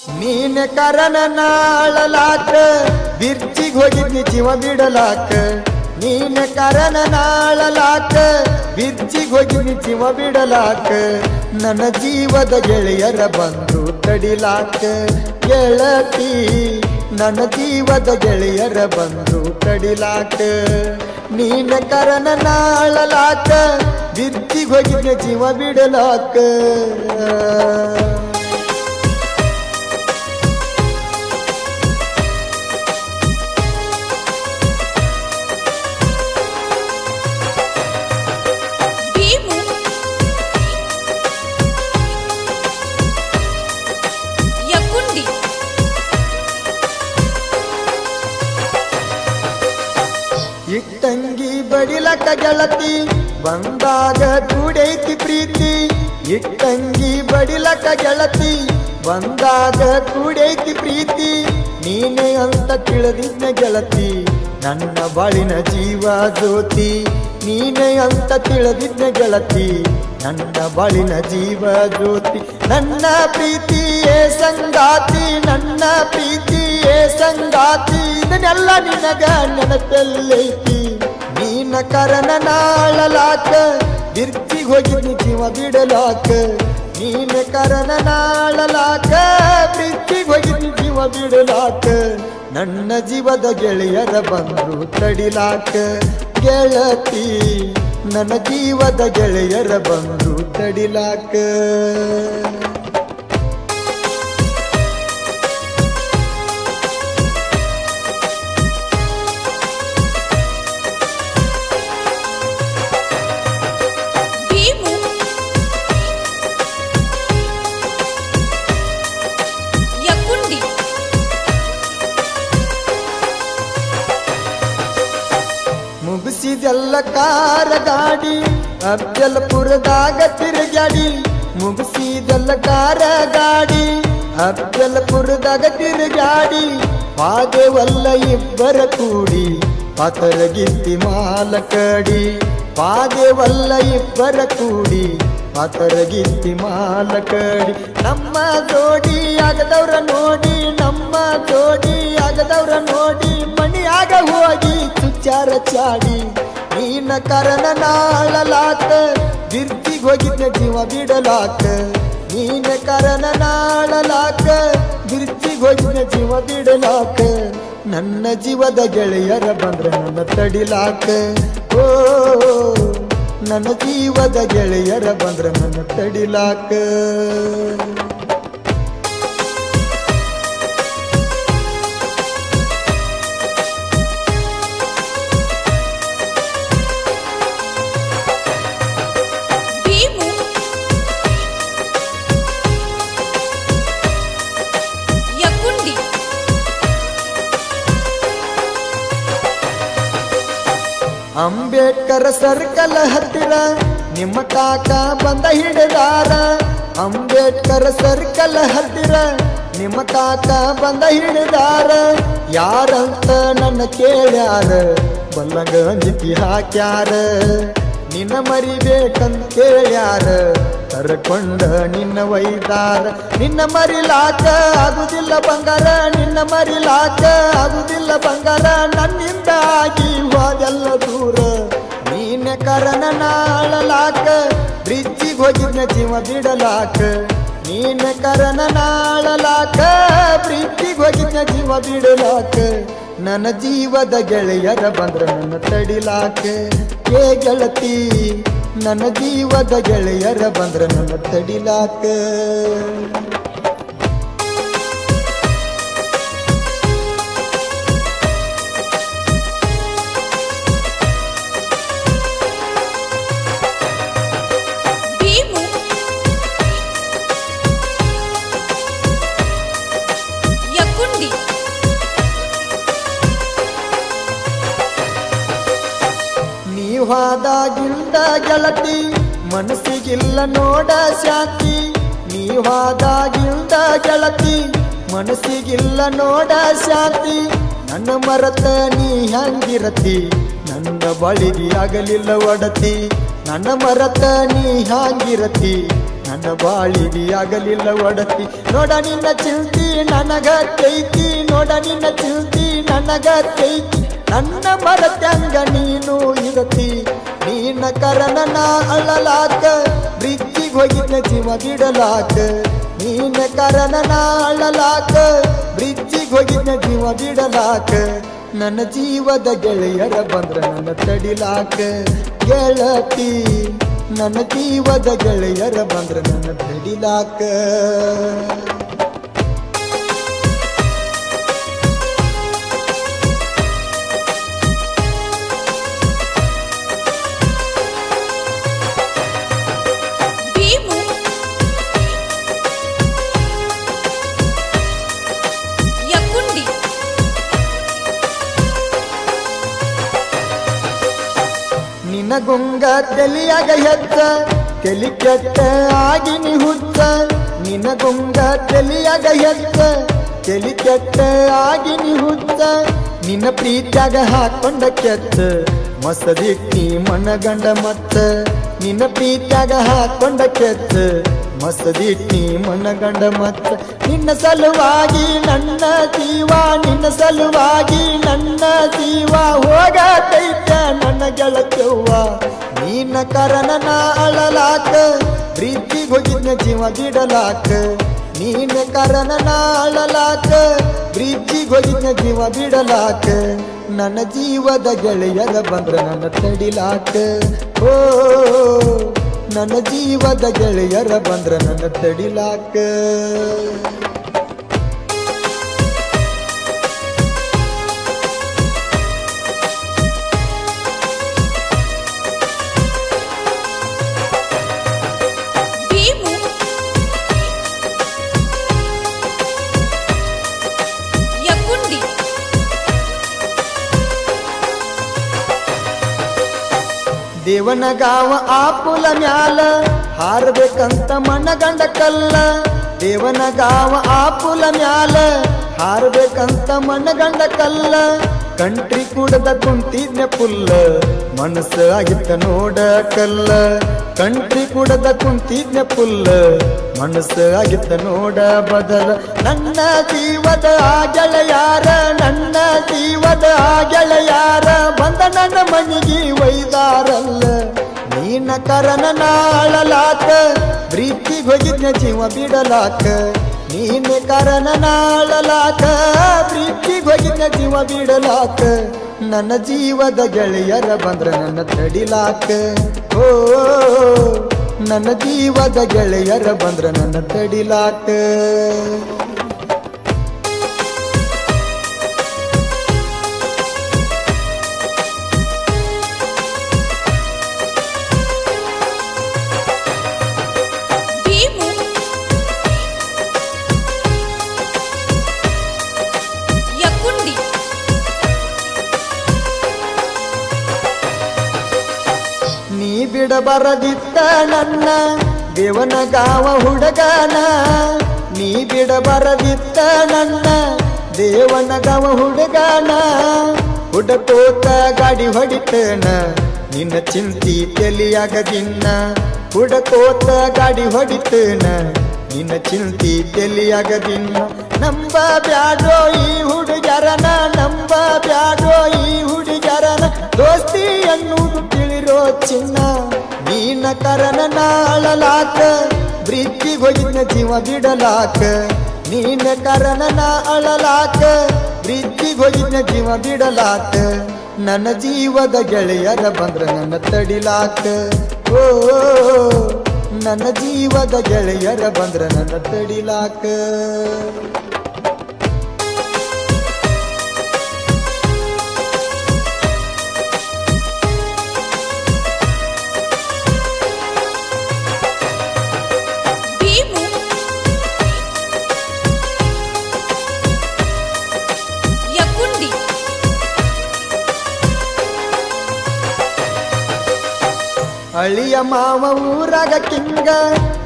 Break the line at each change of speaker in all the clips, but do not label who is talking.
ನೀನ ಕರನ ನಾಳಲಾಕ ಬಿರ್ಚಿಗ್ ಹೋಗಿದ್ನಿ ಜೀವ ಬಿಡಲಾಕ ನೀನ ಕರನ ನಾಳಲಾಕ ಬಿರ್ಚಿಗ್ ಹೋಗಿದ್ನಿ ಜೀವ ಬಿಡಲಾಕ ನನ್ನ ಜೀವದ ಗೆಳೆಯರ ಬಂದು ತಡಿಲಾಕ ಗೆಳತಿ ನನ್ನ ಜೀವದ ಗೆಳೆಯರ ಬಂದು ತಡಿಲಾಕ ನೀನ ಕರನ ನಾಳಲಾಕ ಬಿರ್ಚಿಗ್ ಹೋಗಿದ್ನಿ ಜೀವ ಬಿಡಲಾಕ ಇಟ್ಟಂಗಿ ಬಡಿಲಕ ಗೆಳತಿ ಬಂದಾಗ ಕೂಡೈತಿ ಪ್ರೀತಿ ಇಟ್ಟಂಗಿ ಬಡಿಲಕ ಗೆಳತಿ ಬಂದಾಗ ಕೂಡೈತಿ ಪ್ರೀತಿ ನೀನೆ ಅಂತ ತಿಳಿದಿದ್ನ ಗೆಳತಿ ನನ್ನ ಬಾಳಿನ ಜೀವ ಜ್ಯೋತಿ ನೀನೆ ಅಂತ ತಿಳಿದಿದ್ನ ಗೆಳತಿ ನನ್ನ ಬಾಳಿನ ಜೀವ ಜ್ಯೋತಿ ನನ್ನ ಪ್ರೀತಿಯೇ ಸಂಗಾತಿ ನನ್ನ ಪ್ರೀತಿಯೇ ಸಂಗಾತಿ ಇದನ್ನೆಲ್ಲ ನಿನಗ ನೆನಪಲ್ಲೈತಿ ನೀನ ಕರನ ನಾಳಲಾಕ ಬಿರ್ಚಿಗ್ ಹೋಗಿದ್ನಿ ಜೀವ ಬಿಡಲಾಕ ನೀನ ಕರನ ನಾಳಲಾಕ ಬಿರ್ಚಿಗ್ ಹೋಗಿದ್ನಿ ಜೀವ ಬಿಡಲಾಕ ನನ್ನ ಜೀವದ ಗೆಳೆಯರ ಬಂದು ತಡಿಲಾಕ ಗೆಳತಿ ನನ್ನ ಜೀವದ ಗೆಳೆಯರ ಬಂದು ತಡಿಲಾಕ ಮುಗಿಸಿದೆಲ್ಲ ಕಾರ ಗಾಡಿ ಅಫ್ಜಲ್ಪುರದಾಗ ತಿರುಗಾಡಿ ಮುಗಿಸಿದೆಲ್ಲ ಕಾರ ಗಾಡಿ ಅಫ್ಜಲ್ಪುರದಾಗ ತಿರುಗಾಡಿ ಪಾದೆವಲ್ಲ ಇಬ್ಬರ ಕೂಡಿ ಪಾತರಗಿತ್ತಿ ಮಾಲಕಡಿ ಪಾದೆವಲ್ಲ ಇಬ್ಬರ ಕೂಡಿ ಪಾತರಗಿತ್ತಿ ಮಾಲಕಡಿ ನಮ್ಮ ಜೋಡಿ ಆಗದವ್ರ ನೋಡಿ ನಮ್ಮ ಜೋಡಿ ಆಗದವ್ರ ನೋಡಿ ಮಣಿಯಾಗ ಹೋಗಿ ಚುಚ್ಚಾರ ಚಾಡಿ ನೀನ ಕರನ ನಾಳಲಾಕ ಬಿರ್ಚಿಗ್ ಹೋಗಿದ್ನ ಜೀವ ಬಿಡಲಾಕ ನೀನ ಕರನ ನಾಳಲಾಕ ಬಿರ್ಚಿಗ್ ಹೋಗಿದ್ನ ಜೀವ ಬಿಡಲಾಕ ನನ್ನ ಜೀವದ ಗೆಳೆಯರ ಬಂದ್ರೆ ನನ್ನ ತಡಿಲಾಕ ಓ ನನ್ನ ಜೀವದ ಗೆಳೆಯರ ಬಂದ್ರೆ ನನ್ನ ತಡಿಲಾಕ ಅಂಬೇಡ್ಕರ್ ಸರ್ಕಲ್ ಹತ್ತಿರ ನಿಮ್ಮ ಕಾಕ ಬಂದ ಹಿಡಿದಾರ ಅಂಬೇಡ್ಕರ್ ಸರ್ಕಲ್ ಹತ್ತಿರ ನಿಮ್ಮ ಕಾಕ ಬಂದ ಹಿಡಿದಾರ ಯಾರಂತ ನನ್ನ ಕೇಳ್ಯಾರ ಬಲ್ಲಂಗ ಅಂಜಿತಿ ಹಾಕ್ಯಾರ ನಿನ್ನ ಮರಿಬೇಕಂತ ಕೇಳ್ಯಾರ ಕರ್ಕೊಂಡ ನಿನ್ನ ವೈದಾರ ನಿನ್ನ ಮರಿಲಾಕ ಆಗುದಿಲ್ಲ ಬಂಗಾರ ನಿನ್ನ ಮರಿಲಾಕ ಆಗುದಿಲ್ಲ ಬಂಗಾರ ನನ್ನಿಂದ ಆಗಿ ಹೋದೆಲ್ಲ ದೂರ ನೀನ ಕರನ ನಾಳಲಾಕ ಬ್ರಿಡ್ಜಿಗ್ ಹೋಗಿದ್ನ ಜೀವ ಬಿಡಲಾಕ ನೀನ ಕರನ ನಾಳಲಾಕ ಬ್ರಿಡ್ಜಿಗ್ ಹೋಗಿದ್ನ ಜೀವ ಬಿಡಲಾಕ ನನ್ನ ಜೀವದ ಗೆಳೆಯರ ಬಂದ್ರ ನನ್ನ ತಡಿಲಾಕ ಏ ಗೆಳತಿ ನನ್ನ ಜೀವದ ಗೆಳೆಯರ ಬಂದ್ರ ನನ್ನ ತಡಿಲಾಕ ನೀವಾದಾಗಿಂದ ಗೆಳತಿ ಮನಸ್ಸಿಗಿಲ್ಲ ನೋಡ ಶಾಂತಿ ನೀವಾದಾಗಿಂದ ಗೆಳತಿ ಮನಸ್ಸಿಗಿಲ್ಲ ನೋಡ ಶಾಂತಿ ನನ್ನ ಮರತ ನೀ ಹ್ಯಾಂಗಿರತಿ ನನ್ನ ಬಳಿಗೆ ಆಗಲಿಲ್ಲ ಒಡತಿ ನನ್ನ ಮರತ ನೀ ಹ್ಯಾಂಗಿರತಿ ನನ್ನ ಬಾಳಿಗೆ ಆಗಲಿಲ್ಲ ಒಡತಿ ನೋಡ ನಿನ್ನ ಚಿಂತಿ ನನಗ ಕೈತಿ ನೋಡ ನಿನ್ನ ಚಿಂತಿ ನನಗ ಕೈತಿ ನನ್ನ ಮರತ್ಯಂಗ ನೀನು ಇರತಿ ನಿನ್ನ ಕರನನ ಅಳಲಾಕ ಬ್ರಿಜ್ಜಿಗೆ ಹೋಗಿದ್ನ ಜೀವ ಬಿಡಲಾಕ ನಿನ್ನ ಕರನನ ಅಳಲಾಕ ಬ್ರಿಜ್ಜಿಗೆ ಹೋಗಿದ್ನ ಜೀವ ಬಿಡಲಾಕ ನನ್ನ ಜೀವದ ಗೆಳೆಯರ ಬಂದ್ರ ನನ್ನ ತಡಿಲಾಕ ಗೆಳತಿ ನನ್ನ ಜೀವದ ಗೆಳೆಯರ ಬಂದ್ರ ನನ್ನ ತಡಿಲಾಕ ನಿನಗುಂಗ ತಲಿಯಾಗ ಹೆತ್ತ ತಲಿ ಕೆಟ್ಟ ಆಗಿನಿ ಹುಚ್ಚ ನಿನಗುಂಗ ತಲಿಯಾಗ ಹೆತ್ತ ತಲಿ ಕೆಟ್ಟ ಆಗಿನಿ ಹುಚ್ಚ ನಿನ್ನ ಪ್ರೀತ್ಯಾಗ ಹಾಕೊಂಡ ಕೆತ್ತ ಮಸದಿಟ್ಟಿ ಮನಗಂಡ ಮತ್ತ ನಿನ್ನ ಪ್ರೀತ್ಯಾಗ ಹಾಕೊಂಡ ಕೆತ್ತ ಮಸದಿಟ್ಟಿ ಮನಗಂಡ ಮತ್ತ ನಿನ್ನ ಸಲುವಾಗಿ ನನ್ನ ಜೀವ ನಿನ್ನ ಸಲುವಾಗಿ ನನ್ನ ಜೀವ ಹೋಗತೈತ ನನ್ನ ಗೆಳತಿಯವ್ವ ನಿನ್ನ ಕರನನ ಅಳಲಾಕ ಪ್ರೀತಿಗೆ ಹೋಗಿದ್ನ ಜೀವ ಬಿಡಲಾಕ ನಿನ್ನ ಕರನನ ಅಳಲಾಕ ಪ್ರೀತಿಗೆ ಹೋಗಿದ್ನ ಜೀವ ಬಿಡಲಾಕ ನನ್ನ ಜೀವದ ಗೆಳೆಯರ ಬಂದ್ರ ನನ್ನ ತಡಿಲಾಕ ಓ ನನ್ನ ಜೀವದ ಗೆಳೆಯರ ಬಂದ್ರ ನನ್ನ ತಡಿಲಾಕ ದೇವನ ಗಾವ ಆಪುಲ ಮ್ಯಾಲ ಹಾರಬೇಕಂತ ಮನಗಂಡ ಕಲ್ಲ ದೇವನ ಗಾವ ಆಪುಲ ಮ್ಯಾಲ ಹಾರಬೇಕಂತ ಮನಗಂಡ ಕಲ್ಲ ಕಂಟ್ರಿ ಕೂಡದ ಕುಂತಿದ್ನೆ ಪುಲ್ಲ ಮನಸ್ಸ ಆಗಿತ್ತ ನೋಡ ಕಲ್ಲ ಕಂಟ್ರಿ ಕೂಡದ ಕುಂತಿದ್ನೆ ಪುಲ್ಲ ಮನಸ್ಸ ಆಗಿತ್ತ ನೋಡ ಬದಲ ನನ್ನ ಜೀವದ ಆ ಗೆಳೆಯಾರ ನನ್ನ ಜೀವದ ಆ ಗೆಳೆಯಾರ ಬಂದ ನನ್ನ ಮನೆಗೆ ಒಯ್ದಾರಲ್ಲ ನಿನ್ನ ಕರನನ ಅಳಲಾಕ ಪ್ರೀತಿಗೆ ಹೋಗಿದ್ನ ಜೀವ ಬಿಡಲಾಕ ನಿನ್ನ ಕರನನ ಅಳಲಾಕ ಪ್ರೀತಿಗೆ ಹೋಗಿದ್ನ ಜೀವ ಬಿಡಲಾಕ ನನ್ನ ಜೀವದ ಗೆಳೆಯರ ಬಂದ್ರ ನನ್ನ ತಡಿಲಾಕ ಓ ನನ್ನ ಜೀವದ ಗೆಳೆಯರ ಬಂದ್ರ ನನ್ನ ತಡಿಲಾಕ ನೀ ಬಿಡಬಾರದಿತ್ತ ನನ್ನ ದೇವನ ಗಾವ ಹುಡುಗನ ನೀ ಬಿಡಬಾರದಿತ್ತ ನನ್ನ ದೇವನ ಗಾವ ಹುಡುಗನ ಹುಡಕೋತ ಗಾಡಿ ಹೊಡಿತನ ನಿನ್ನ ಚಿಂತಿ ತಲಿಯಾಗದಿನ್ನ ಹುಡಕೋತ ಗಾಡಿ ಹೊಡಿತನ ನಿನ್ನ ಚಿಂತಿ ತಲಿಯಾಗದಿನ್ನ ನಂಬ ಬ್ಯಾಡೋ ಈ ಹುಡುಗರನ ನಂಬ ಬ್ಯಾಡೋ ಈ ಹುಡುಗರನ ದೋಸ್ತಿ ಅನ್ನುವುದು ತಿಳಿರೋ ಚಿನ್ನ ನಿನ್ನ ಕರನನ ಅಳಲಾಕ ಪ್ರೀತಿಗೆ ಹೋಗಿದ್ನ ಜೀವ ಬಿಡಲಾಕ ನಿನ್ನ ಕರನನ ಅಳಲಾಕ ಪ್ರೀತಿಗೆ ಹೋಗಿದ್ನ ಜೀವ ಬಿಡಲಾಕ ನನ್ನ ಜೀವದ ಗೆಳೆಯರ ಬಂದ್ರ ನನ್ನ ತಡಿಲಾಕ ಓ ನನ್ನ ಜೀವದ ಗೆಳೆಯರ ಬಂದ್ರ ನನ್ನ ತಡಿಲಾಕ ಅಳಿಯ ಮಾವ ಊರಾಗ ಕಿಂಗ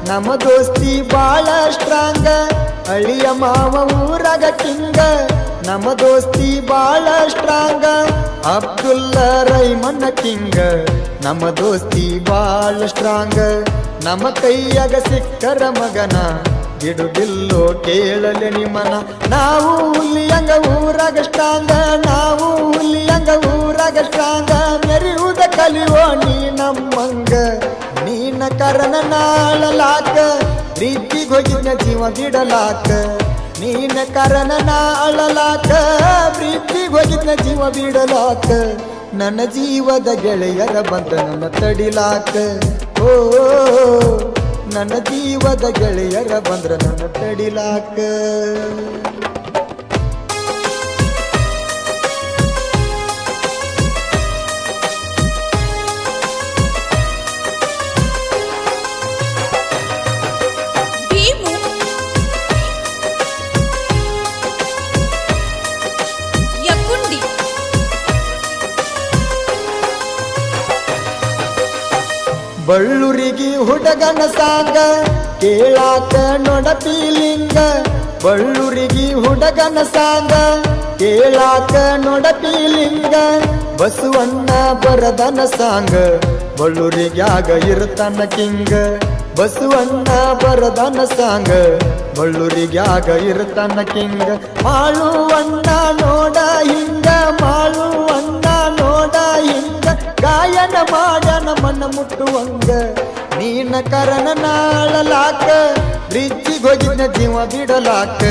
ನಮ್ಮ ದೋಸ್ತಿ ಬಾಳ ಸ್ಟ್ರಾಂಗ ಅಳಿಯ ಮಾವ ಊರಾಗ ಕಿಂಗ ನಮ್ಮ ದೋಸ್ತಿ ಬಾಳ ಸ್ಟ್ರಾಂಗ ಅಬ್ದುಲ್ಲ ರೈಮನ್ನ ಕಿಂಗ ನಮ್ಮ ದೋಸ್ತಿ ಬಾಳ ಸ್ಟ್ರಾಂಗ ನಮ್ಮ ಕೈಯಾಗ ಸಿಕ್ಕರ ಮಗನ ಬಿಡುದಿಲ್ಲೋ ಕೇಳಲೆ ನಿಮ್ಮನ. ನಾವು ಹುಲಿಯಂಗ ಊರಾಗ ಸ್ಟ್ರಾಂಗ, ನಾವು ಹುಲಿಯಂಗ ಊರಾಗ ಸ್ಟ್ರಾಂಗ. ಮೆರೆಯುವುದ ಕಲಿಯೋ ನೀ ನಮ್ಮಂಗ, ನೀನ ಕರನ ನಾಳಲಾಕ ಪ್ರೀತಿಗೆ ಹೋಗಿನ ಜೀವ ಬಿಡಲಾಕ. ನೀನ ಕರನ ನಾಳಲಾಕ ಪ್ರೀತಿಗೆ ಹೋಗಿನ ಜೀವ ಬಿಡಲಾಕ. ನನ್ನ ಜೀವದ ಗೆಳೆಯರ ಬಂದ ನನ್ನ ತಡಿಲಾಕ. ಓ ನನ್ನ ಜೀವದ ಗೆಳೆಯರ ಬಂದ್ರ ನನ್ನ ತಡಿಲಾಕ. ಬಳ್ಳೂರಿಗೆ ಹುಡುಗನ ಸಾಂಗ ಕೇಳಾಕ ನೋಡ ಫೀಲಿಂಗ. ಬಳ್ಳೂರಿಗೆ ಹುಡುಗನ ಸಾಂಗ ಕೇಳಾಕ ನೋಡ ಫೀಲಿಂಗ. ಬಸವಣ್ಣ ಬರದನ ಸಾಂಗ ಬಳ್ಳೂರಿಗ್ಯಾಗ ಇರ್ತಾನ ಕಿಂಗ. ಬಸವಣ್ಣ ಬರದನ ಸಾಂಗ ಬಳ್ಳೂರಿಗ್ಯಾಗ ಇರ್ತಾನ ಕಿಂಗ. ಮಾಳುವಣ್ಣ ನೋಡ ಹಿಂಗ, ಮಾಳುವಣ್ಣ ನೋಡ ಹಿಂಗ. ಗಾಯನ ಮಾಡನ ಮನ ಮುಟ್ಟುವಂಗ, ನೀನ ಕರನ ನಾಳಲಾಕ ಬ್ರಿಡ್ಜಿಗೆ ಹೋಗಿನ ಜೀವ ಬಿಡಲಾಕ.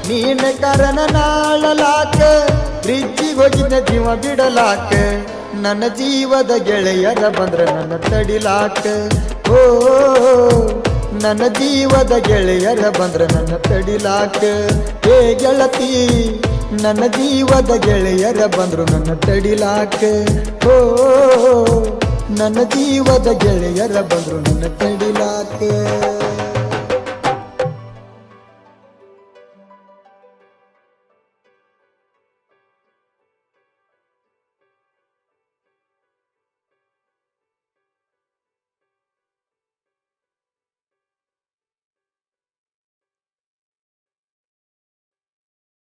ನೀನ ಕರನ ನಾಳಲಾಕ ಬ್ರಿಡ್ಜಿಗೆ ಹೋಗಿನ ಜೀವ ಬಿಡಲಾಕ. ನನ್ನ ಜೀವದ ಗೆಳೆಯರ ಬಂದ್ರ ನನ್ನ ತಡಿಲಾಕ. ಓ ನನ್ನ ಜೀವದ ಗೆಳೆಯರ ಬಂದ್ರ ನನ್ನ ತಡಿಲಾಕ. ಏ ಗೆಳತಿ ನನ್ನ ಜೀವದ ಗೆಳೆಯರ ಬಂದ್ರು ನನ್ನ ತಡಿಲಾಕ. ಓ ನನ್ನ ಜೀವದ ಗೆಳೆಯರ ಬಂದ್ರು ನನ್ನ ತಡಿಲಾಕ.